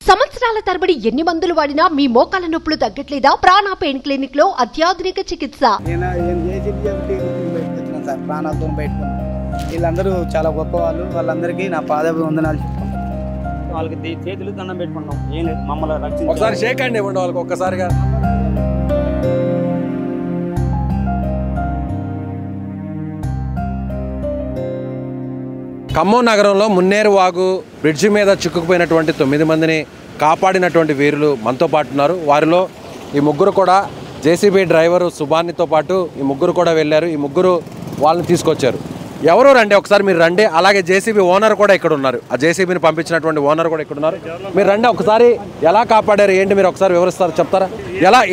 సంవత్సరాల తరబడి ఎన్ని మందులు వాడినా మీ మోకాల నొప్పులు తగ్గట్లేదా? ప్రాణ పెయిన్ క్లినిక్ లో అత్యాధునిక చికిత్స. ప్రాణాలతో బయటకున్నాం. వీళ్ళందరూ చాలా గొప్ప వాళ్ళు. వాళ్ళందరికీ నా పాదాభివందనాలు చెప్తాను. వాళ్ళకి చేతులు దండం పెట్టుకుంటాం. ఏం లేదు, మమ్మల్ని రక్షించి ఒకసారి షేక్ హ్యాండ్ ఇవ్వండి వాళ్ళకి ఒక్కసారిగా. ఖమ్మం నగరంలో మున్నేరు వాగు బ్రిడ్జి మీద చిక్కుకుపోయినటువంటి 9 మందిని కాపాడినటువంటి వీరులు మనతో పాటు ఉన్నారు. వారిలో ఈ ముగ్గురు కూడా జేసీబీ డ్రైవరు సుభాన్నితో పాటు ఈ ముగ్గురు కూడా వెళ్ళారు. ఈ ముగ్గురు వాళ్ళని తీసుకొచ్చారు. ఎవరు రండి ఒకసారి మీరు రండి. అలాగే జేసీబీ ఓనర్ కూడా ఇక్కడ ఉన్నారు. ఆ జేసీబీని పంపించినటువంటి ఓనర్ కూడా ఇక్కడ ఉన్నారు. మీరు రండి ఒకసారి. ఎలా కాపాడారు ఏంటి మీరు ఒకసారి వివరిస్తారు, చెప్తారా?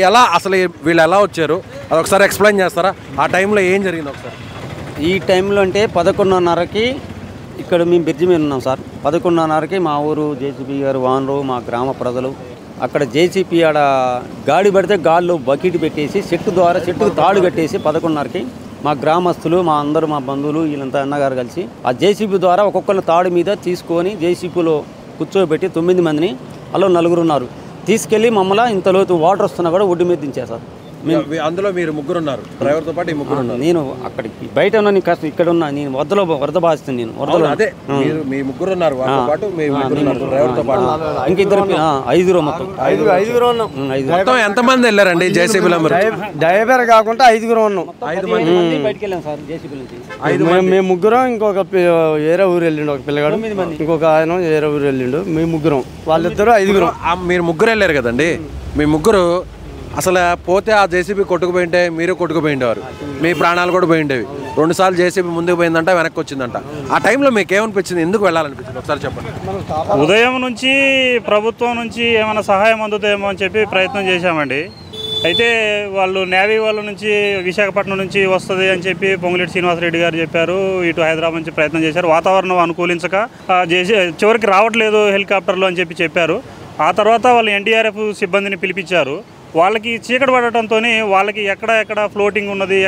ఎలా అసలు వీళ్ళు ఎలా వచ్చారు అది ఒకసారి ఎక్స్ప్లెయిన్ చేస్తారా? ఆ టైంలో ఏం జరిగింది ఒకసారి? ఈ టైంలో అంటే 11:30కి ఇక్కడ మేము బ్రిడ్జి మీద ఉన్నాం సార్. 11:30కి మా ఊరు జేసీబీ గారు వానరు, మా గ్రామ ప్రజలు అక్కడ జేసీబీ ఆడ గాడి పడితే గాల్లో బకెట్ పెట్టేసి చెట్టుకు తాడు కట్టేసి 11:30కి మా గ్రామస్తులు, మా అందరూ, మా బంధువులు వీళ్ళంతా అన్నగారు కలిసి ఆ జేసీబీ ద్వారా ఒక్కొక్కరిని తాడు మీద తీసుకొని జేసీబీలో కూర్చోబెట్టి 9 మందిని అలా 4 ఉన్నారు తీసుకెళ్ళి మమ్మల్ని ఇంత లోతు వాటర్ వస్తున్నా కూడా ఒడ్డు మీద దించేశారు. అందులో మీరు ముగ్గురు ఉన్నారు, డ్రైవర్తో పాటు ఈ ముగ్గురు ఉన్నారు. నేను అక్కడికి బయట ఉన్నా, నేను కష్టం ఇక్కడ ఉన్నా. నేను వరద బాధిస్తుంది. నేను వరదలో అదే మీ ముగ్గురు ఉన్నారు, డ్రైవర్తో పాటు ఇంకిద్దరు 5 మొత్తం 5 ఉన్నాం. మొత్తం ఎంతమంది వెళ్ళారండి జేసీబీలో? డ్రైవర్ కాకుండా 5 ఉన్నాం. 5 మంది బయటకు వెళ్ళాం సార్ జేసీబీ నుంచి. మేము ముగ్గురం, ఇంకొక వేరే ఊరు వెళ్ళిండు ఒక పిల్లగాడు, ఇంకొక ఆయన వేరే ఊరు వెళ్ళిండు. మేము ముగ్గురం, వాళ్ళిద్దరు 5. మీరు ముగ్గురు వెళ్ళారు కదండి. మీ ముగ్గురు అసలు పోతే ఆ జేసీబీ కొట్టుకుపోయింటే మీరు కొట్టుకుపోయిండేవారు, మీ ప్రాణాలు కూడా పోయిండేవి. 2 సార్లు జేసీబీ ముందుకు పోయిందంట, వెనక్కి వచ్చిందంట. ఆ టైంలో మీకు ఏమనిపించింది, ఎందుకు వెళ్ళాలనిపించింది ఒకసారి చెప్పండి. ఉదయం నుంచి ప్రభుత్వం నుంచి ఏమైనా సహాయం అందుతాయేమో అని చెప్పి ప్రయత్నం చేశామండి. అయితే వాళ్ళు నేవీ వాళ్ళ నుంచి విశాఖపట్నం నుంచి వస్తుంది అని చెప్పి పొంగులేటి శ్రీనివాసరెడ్డి గారు చెప్పారు. ఇటు హైదరాబాద్ నుంచి ప్రయత్నం చేశారు. వాతావరణం అనుకూలించక చివరికి రావట్లేదు హెలికాప్టర్లు అని చెప్పారు. ఆ తర్వాత వాళ్ళు ఎన్డీఆర్ఎఫ్ సిబ్బందిని పిలిపించారు. వాళ్ళకి చీకటి పడటంతో వాళ్ళకి ఎక్కడ ఫ్లోటింగ్ ఉన్నది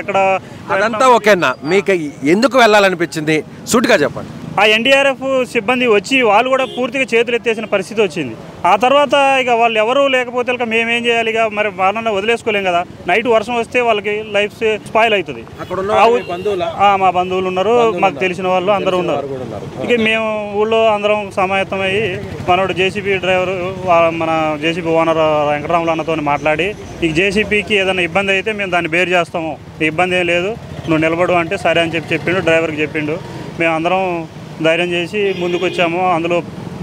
అదంతా ఓకేనా? మీకు ఎందుకు వెళ్ళాలనిపించింది సూటిగా చెప్పండి. ఆ ఎన్డీఆర్ఎఫ్ సిబ్బంది వచ్చి వాళ్ళు కూడా పూర్తిగా చేతులు ఎత్తేసిన పరిస్థితి వచ్చింది. ఆ తర్వాత ఇక వాళ్ళు ఎవరు లేకపోతే మేమేం చేయాలి? ఇక మరి వాళ్ళని వదిలేసుకోలేం కదా. నైట్ వర్షం వస్తే వాళ్ళకి లైఫ్ స్పాయిల్ అవుతుంది. మా బంధువులు ఉన్నారు, మాకు తెలిసిన వాళ్ళు అందరూ ఉన్నారు. ఇక మేము ఊళ్ళో అందరం సమాయత్తమయ్యి మనోడు జేసీబీ డ్రైవర్, మన జేసీబీ ఓనర్ వెంకటరాములు అన్నతో మాట్లాడి, ఈ జేసీబీకి ఏదైనా ఇబ్బంది అయితే మేము దాన్ని బేర్ చేస్తాము, ఇబ్బంది ఏం లేదు, నువ్వు నిలబడు అంటే సరే అని చెప్పిండు. డ్రైవర్కి చెప్పిండు. మేము అందరం ధైర్యం చేసి ముందుకు వచ్చాము. అందులో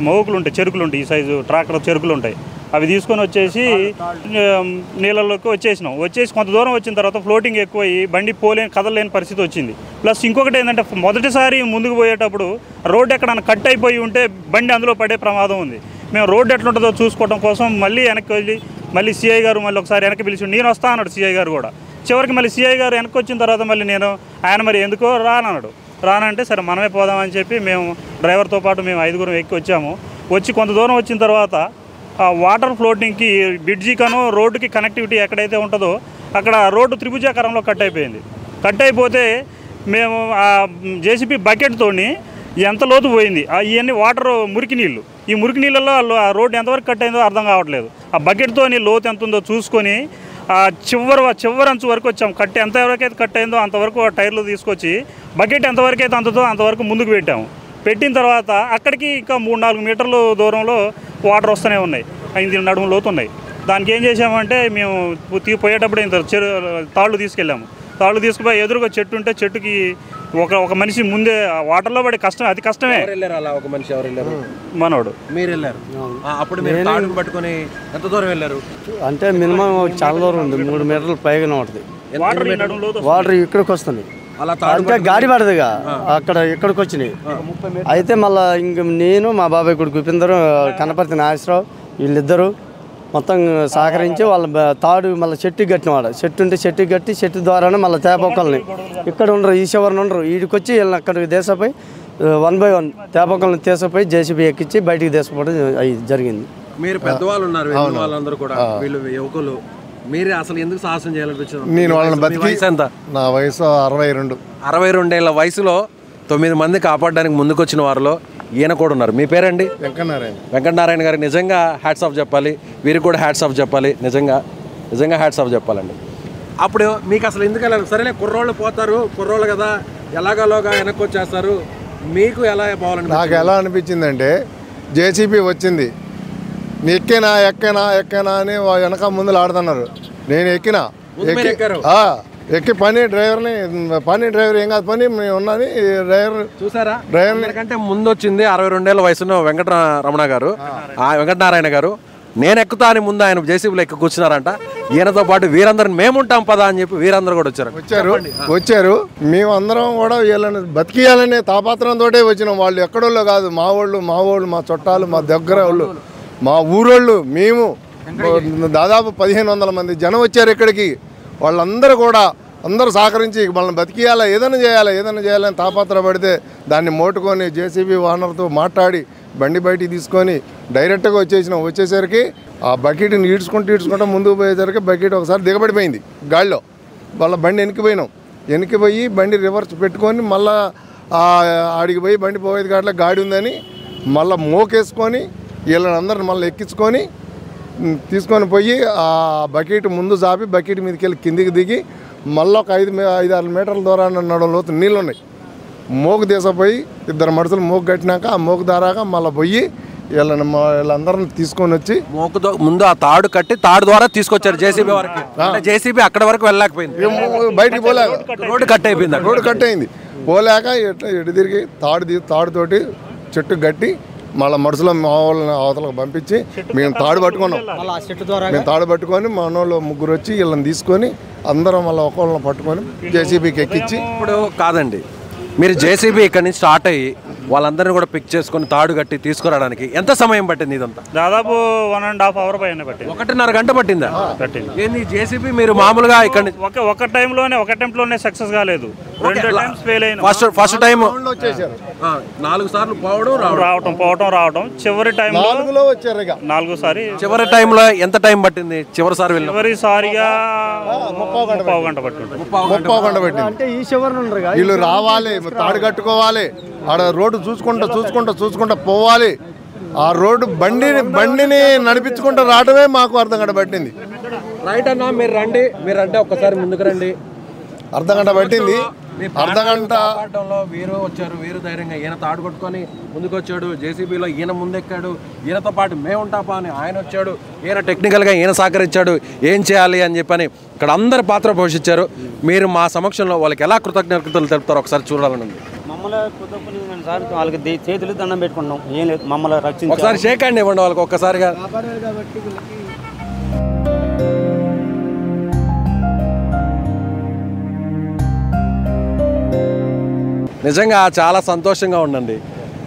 మోకులు ఉంటాయి, చెరుకులు ఉంటాయి, ఈ సైజు ట్రాక్టర్ చెరుకులు ఉంటాయి. అవి తీసుకొని వచ్చేసి నీళ్ళలోకి వచ్చేసి కొంత దూరం వచ్చిన తర్వాత ఫ్లోటింగ్ ఎక్కువయ్యి బండి కదలలేని పరిస్థితి వచ్చింది. ప్లస్ ఇంకొకటి ఏంటంటే మొదటిసారి ముందుకు పోయేటప్పుడు రోడ్డు ఎక్కడన్నా కట్ అయిపోయి ఉంటే బండి అందులో పడే ప్రమాదం ఉంది. మేము రోడ్డు ఎట్లుంటుందో చూసుకోవడం కోసం మళ్ళీ వెనక్కి వెళ్ళి మళ్ళీ సిఐ గారు మళ్ళీ ఒకసారి వెనక్కి పిలిచి నేను వస్తా అన్నాడు సిఐ గారు కూడా. చివరికి మళ్ళీ సిఐ గారు వెనక్కి వచ్చిన తర్వాత మళ్ళీ ఆయన మరి ఎందుకో రానన్నాడు. రానంటే సరే మనమే పోదామని చెప్పి మేము డ్రైవర్తో పాటు మేము 5 ఎక్కి వచ్చాము. వచ్చి కొంత దూరం వచ్చిన తర్వాత ఆ వాటర్ ఫ్లోటింగ్కి బ్రిడ్జికను రోడ్డుకి కనెక్టివిటీ ఎక్కడైతే ఉంటుందో అక్కడ రోడ్డు త్రిభుజాకారంలో కట్ అయిపోయింది. కట్ అయిపోతే మేము ఆ జేసీబీ బకెట్తో ఎంత లోతు పోయింది, ఇవన్నీ వాటర్ మురికి నీళ్ళు, ఈ మురికి నీళ్ళలో ఆ రోడ్డు ఎంతవరకు కట్ అయిందో అర్థం కావట్లేదు. ఆ బకెట్తో లోతు ఎంత ఉందో చూసుకొని ఆ చివరి అంచు వరకు వచ్చాం. ఎంతవరకైతే కట్ అయిందో అంతవరకు ఆ టైర్లు తీసుకొచ్చి బకెట్ ఎంతవరకు అయితే అంతవరకు ముందుకు పెట్టాము. పెట్టిన తర్వాత అక్కడికి ఇంకా 3-4 మీటర్ల దూరంలో వాటర్ వస్తూనే ఉన్నాయి, 5 నడుము లోతు ఉన్నాయి. దానికి ఏం చేసామంటే మేము పోయేటప్పుడు ఇంత తాళ్ళు తీసుకెళ్ళాము. తాళ్ళు తీసుకుపోయి ఎదురుగా చెట్టు ఉంటే చెట్టుకి ఒక మనిషి ముందే వాటర్లో పడి అతి కష్టమే. మనోడు మీరు వెళ్ళారు. అప్పుడు పట్టుకొని ఎంత దూరం వెళ్ళారు అంటే మినిమం చాలా దూరం ఉంది, 3 మీటర్ల పైగా ఉంటుంది వాటర్. ఇక్కడికి వస్తుంది అంటే గాడి పడదుగా, ఇక్కడికి వచ్చినాయి. అయితే మళ్ళీ ఇంక నేను, మా బాబాయ్ కొడుకు ఉపేందరు, కనపర్తి నాగేశ్వరరావు వీళ్ళిద్దరూ మొత్తం సహకరించి వాళ్ళ తాడు మళ్ళీ చెట్టుకి కట్టినవాడు. చెట్టు ఉంటే చెట్టుకి కట్టి చెట్టు ద్వారానే మళ్ళీ తేపొక్కల్ని ఇక్కడ ఉండరు, ఈ చివరిని ఉండరు, వీడికొచ్చి వీళ్ళని అక్కడికి దేశపోయి 1 by 1 తేపొక్కల్ని తీసుకుపోయి జేసీబీ ఎక్కించి బయటికి తీసుకుపోవడం జరిగింది. మీరు పెద్దవాళ్ళు ఉన్నారు, వాళ్ళందరూ కూడా వీళ్ళు యువకులు, మీరే అసలు ఎందుకు సాహసం చేయాలనిపించింది? నేను వాళ్ళని బతికి ఎంత, నా వయసు 62 ఏళ్ల వయసులో 9 మంది కాపాడడానికి ముందుకొచ్చిన వారిలో ఈయన కూడా ఉన్నారు. మీ పేరండి? వెంకన్నారాయణ. వెంకటనారాయణ గారికి నిజంగా హ్యాట్స్ ఆఫ్ చెప్పాలి, వీరికి కూడా హ్యాట్స్ ఆఫ్ చెప్పాలి, నిజంగా హ్యాట్స్ ఆఫ్ చెప్పాలండి. అప్పుడు మీకు అసలు ఎందుకు వెళ్ళాలి? సరేలే కుర్రోళ్ళు పోతారు, కుర్రోళ్ళు కదా ఎలాగలోగా వెనక్కి వచ్చేస్తారు, మీకు ఎలా పోవాలని? నాకు ఎలా అనిపించిందంటే జేసీబీ వచ్చింది, ఎక్కేనా అని వెనక ముందులు ఆడుతున్నారు. నేను ఎక్కి పని డ్రైవర్ ఏం కాదు పని ఉన్నది డ్రైవర్. చూసారా, డ్రైవర్ కంటే ముందు వచ్చింది 62 ఏళ్ళ వయసులో వెంకటనారాయణ గారు. నేను ఎక్కుతా అని ముందు ఆయన జేసీబీలో ఎక్కి కూర్చున్నారంట. ఈయనతో పాటు వీరందరిని మేముంటాం పదా అని చెప్పి వీరందరూ కూడా వచ్చారు. మేమందరం కూడా వీళ్ళని బతికియాలనే తాపాత్రంతో వచ్చినాం. వాళ్ళు ఎక్కడోళ్ళు కాదు, మా వాళ్ళు మా చుట్టాలు, మా దగ్గర వాళ్ళు, మా ఊరోళ్ళు. మేము దాదాపు 1500 మంది జనం వచ్చారు ఇక్కడికి. వాళ్ళందరూ కూడా అందరూ సహకరించి వాళ్ళని బతికియాలా, ఏదైనా చేయాలని తాపాత్రపడితే దాన్ని మోటుకొని జేసీబీ ఓనర్తో మాట్లాడి బండి బయటికి తీసుకొని డైరెక్ట్గా వచ్చేసరికి ఆ బకెట్ని ఈడ్చుకుంటూ ముందుకు పోయేసరికి బకెట్ ఒకసారి దిగబడిపోయింది గాడిలో. వాళ్ళ బండి వెనక్కిపోయి బండి రివర్స్ పెట్టుకొని మళ్ళీ ఆడికి పోయి బండి పోయేది కాట్లా గాడి ఉందని మళ్ళీ మోకేసుకొని వీళ్ళని అందరిని మళ్ళీ ఎక్కించుకొని తీసుకొని పోయి ఆ బకెట్ ముందు చాపి బకెట్ మీదకి వెళ్ళి కిందికి దిగి మళ్ళీ ఒక 5-6 మీటర్ల దూరాన్ని నడవ లోతు నీళ్ళు ఉన్నాయి. మోకు తీసపోయి 2 మనుషులు మోకు కట్టినాక ఆ మోకు దారాగా మళ్ళీ పోయి వీళ్ళందరిని తీసుకొని వచ్చి మోకుతో ముందు ఆ తాడు కట్టి తాడు ద్వారా తీసుకొచ్చారు జేసీబీ వరకు. జేసీబీ అక్కడ వరకు వెళ్ళలేకపోయింది, బయటికి పోలేక రోడ్డు కట్ అయింది. పోలేక ఎటు తిరిగి తాడుతోటి చెట్టు కట్టి మళ్ళీ మనుషుల మా వాళ్ళని అవతలకు పంపించి మేము తాడు పట్టుకొని మా వాళ్ళు 3 వచ్చి వీళ్ళని తీసుకొని అందరం మళ్ళీ ఒకళ్ళని పట్టుకొని జేసీబీకి ఎక్కించి. ఇప్పుడు కాదండి, మీరు జేసీబీ ఇక్కడ నుంచి స్టార్ట్ అయ్యి వాళ్ళందరినీ కూడా పిక్ చేసుకొని తాడు కట్టి తీసుకురావడానికి ఎంత సమయం పట్టింది? ఇదంతా దాదాపు 1.5 అవర్ పైన పట్టింది. 1.5 గంట పట్టిందా? పట్టింది. ఏంది జేసీబీ మీరు మామూలుగా ఇక్కడ ఒక అటెంప్ట్ లోనే సక్సెస్ కాలేదు, 2 టైమ్స్ ఫెయిల్ అయిన. ఫస్ట్ టైం వచ్చేసారు 4 సార్లు రావటం చివరి టైం 4లో వచ్చారు. 4 సారి చివరి టైంలో ఎంత టైం పట్టింది? చివరిసారిగా 30 గంట పట్టింది. అంటే ఈ చివరి నుండి వీళ్ళు రావాలి, తాడు కట్టుకోవాలి, ఆడ రోడ్డు చూసుకుంటా పోవాలి. ఆ రోడ్డు బండిని నడిపించుకుంటూ రావడమే మాకు అర్ధగంట పట్టింది. రైట్ అన్నా, మీరు అంటే ఒక్కసారి ముందుకు రండి. అర్ధగంట పట్టింది. అర్ధగంట వీరు వచ్చారు, వీరు ధైర్యంగా ఈయన తాడు కొట్టుకొని ముందుకు వచ్చాడు. జేసీబీలో ఈయన ముందెక్కాడు, ఈయనతో పాటు మేము ఉంటాపా అని ఆయన వచ్చాడు. ఈయన టెక్నికల్గా ఈయన సహకరించాడు, ఏం చేయాలి అని చెప్పని ఇక్కడ అందరు పాత్ర పోషించారు. మీరు మా సమక్షంలో వాళ్ళకి ఎలా కృతజ్ఞతలు తెలుపుతారో ఒకసారి చూడాలని ఉంది. మమ్మల్ని కృతజ్ఞతలు సార్, వాళ్ళకి చేతులు దండం పెట్టుకుంటాం. ఏం లేదు, మమ్మల్ని రక్షించి ఒకసారి షేక్ హ్యాండ్ ఇవ్వండి వాళ్ళకి ఒక్కసారిగా. నిజంగా చాలా సంతోషంగా ఉండండి.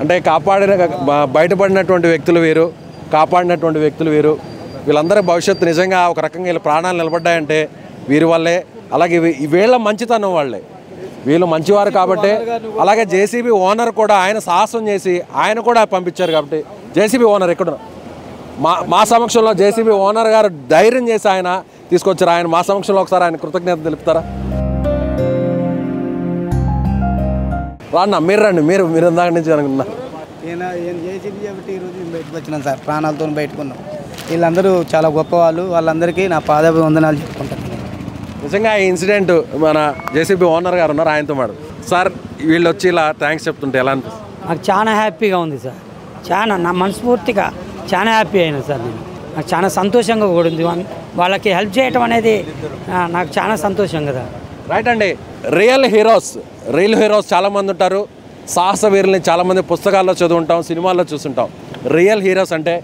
అంటే బయటపడినటువంటి వ్యక్తులు వీరు, కాపాడినటువంటి వ్యక్తులు వీరు. వీళ్ళందరి భవిష్యత్తు నిజంగా ఒక రకంగా వీళ్ళ ప్రాణాలు నిలబడ్డాయంటే వీరి వల్లే. అలాగే వీళ్ళ మంచితనం వాళ్ళే, వీళ్ళు మంచివారు కాబట్టి. అలాగే జేసీబీ ఓనర్ కూడా ఆయన సాహసం చేసి ఆయన కూడా పంపించారు కాబట్టి జేసీబీ ఓనర్ ఎక్కడ మా సమక్షంలో జేసీబీ ఓనర్ గారు ధైర్యం చేసి ఆయన తీసుకొచ్చారు. ఆయన మా సమక్షంలో ఒకసారి ఆయన కృతజ్ఞత తెలుపుతారా? రాన్న మీరు రండి, మీరు ఇందాక నుంచి అనుకున్నారు. జేసీబీ కాబట్టి ఈరోజు మేము బయటకు వచ్చినాం సార్, ప్రాణాలతో బయటకున్నాం. వీళ్ళందరూ చాలా గొప్పవాళ్ళు, వాళ్ళందరికీ నా పాదాభివందనాలు చెప్పుకుంటాను. నిజంగా ఈ ఇన్సిడెంట్ మన జేసీబీ ఓనర్ గారు ఉన్నారు, ఆయనతో మాట సార్ వీళ్ళు వచ్చి ఇలా థ్యాంక్స్ చెప్తుంటే ఎలా అనిపిస్తుంది? నాకు చాలా హ్యాపీగా ఉంది సార్, చాలా నా మనస్ఫూర్తిగా చాలా హ్యాపీ అయినా సార్. నేను నాకు చాలా సంతోషంగా కూడా ఉంది. వాళ్ళకి హెల్ప్ చేయటం అనేది నాకు చాలా సంతోషం కదా. రైట్ అండి. రియల్ హీరోస్ చాలామంది ఉంటారు, సాహస వీరుల్ని చాలామంది పుస్తకాల్లో చదువుంటాం, సినిమాల్లో చూస్తుంటాం. రియల్ హీరోస్ అంటే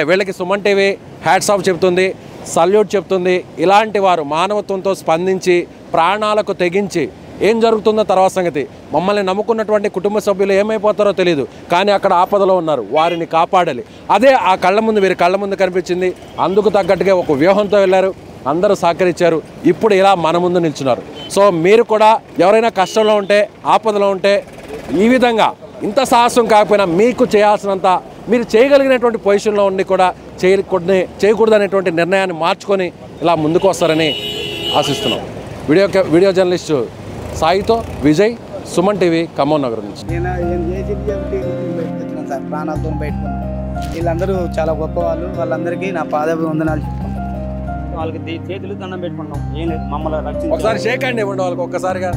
వీళ్ళకి సుమన్ టీవీ హ్యాట్స్ ఆఫ్ చెప్తుంది, సల్యూట్ చెప్తుంది. ఇలాంటి వారు మానవత్వంతో స్పందించి ప్రాణాలకు తెగించి ఏం జరుగుతుందో తర్వాత సంగతి, మమ్మల్ని నమ్ముకున్నటువంటి కుటుంబ సభ్యులు ఏమైపోతారో తెలియదు, కానీ అక్కడ ఆపదలో ఉన్నారు, వారిని కాపాడాలి. అదే ఆ వీరి కళ్ళ ముందు కనిపించింది. అందుకు తగ్గట్టుగా ఒక వ్యూహంతో వెళ్ళారు, అందరూ సహకరించారు, ఇప్పుడు ఇలా మన ముందు నిల్చున్నారు. సో మీరు కూడా ఎవరైనా కష్టంలో ఉంటే, ఆపదలో ఉంటే, ఈ విధంగా ఇంత సాహసం కాకపోయినా మీకు చేయాల్సినంత మీరు చేయగలిగినటువంటి పొజిషన్లో ఉండి కూడా చేయకూడదు అనేటువంటి నిర్ణయాన్ని మార్చుకొని ఇలా ముందుకు వస్తారని ఆశిస్తున్నాం. వీడియో జర్నలిస్టు సాయితో విజయ్, సుమన్ టీవీ ఖమ్మం నగరం నుంచి. నేను జేసీబీ కాబట్టి ఈరోజు బయటకు వచ్చినాను సార్, ప్రాణాలతో బయటకున్నాను. వీళ్ళందరూ చాలా గొప్పవాళ్ళు, వాళ్ళందరికీ నా పాదాభివందనాలు చెప్పుకుంటాను. వాళ్ళకి చేతులు దండం పెట్టుకుంటాం. ఏం లేదు, మమ్మల్ని రక్షించారు. ఒకసారి షేక్ హ్యాండ్ ఇవ్వండి వాళ్ళకి ఒక్కసారిగా.